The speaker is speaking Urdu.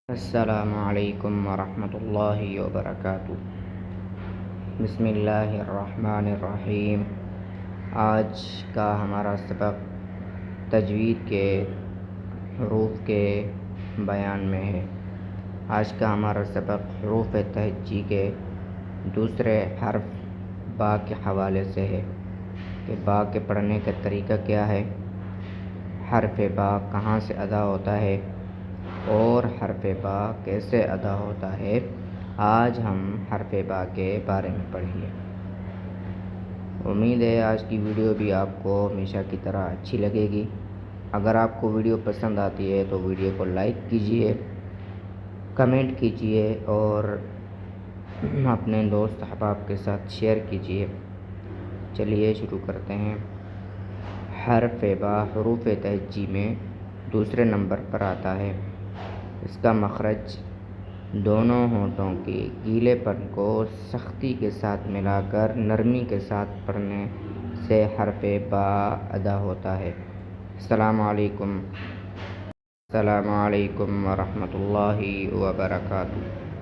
السلام علیکم ورحمۃ اللہ وبرکاتہ۔ بسم اللہ الرحمن الرحیم۔ آج کا ہمارا سبق تجوید کے حروف کے بیان میں ہے۔ آج کا ہمارا سبق حروف تہجی کے دوسرے حرف با کے حوالے سے ہے کہ با کے پڑھنے کا طریقہ کیا ہے، حرف با کہاں سے ادا ہوتا ہے اور حرف با کیسے ادا ہوتا ہے۔ آج ہم حرف با کے بارے میں پڑھیں گے۔ امید ہے آج کی ویڈیو بھی آپ کو ہمیشہ کی طرح اچھی لگے گی۔ اگر آپ کو ویڈیو پسند آتی ہے تو ویڈیو کو لائک کیجئے، کمنٹ کیجئے اور اپنے دوست احباب کے ساتھ شیئر کیجئے۔ چلیے شروع کرتے ہیں۔ حرف با حروف تہجی میں دوسرے نمبر پر آتا ہے۔ اس کا مخرج دونوں ہونٹوں کے گیلے پن کو سختی کے ساتھ ملا کر نرمی کے ساتھ پڑھنے سے حرف با ادا ہوتا ہے۔ السلام علیکم ورحمۃ اللہ وبرکاتہ۔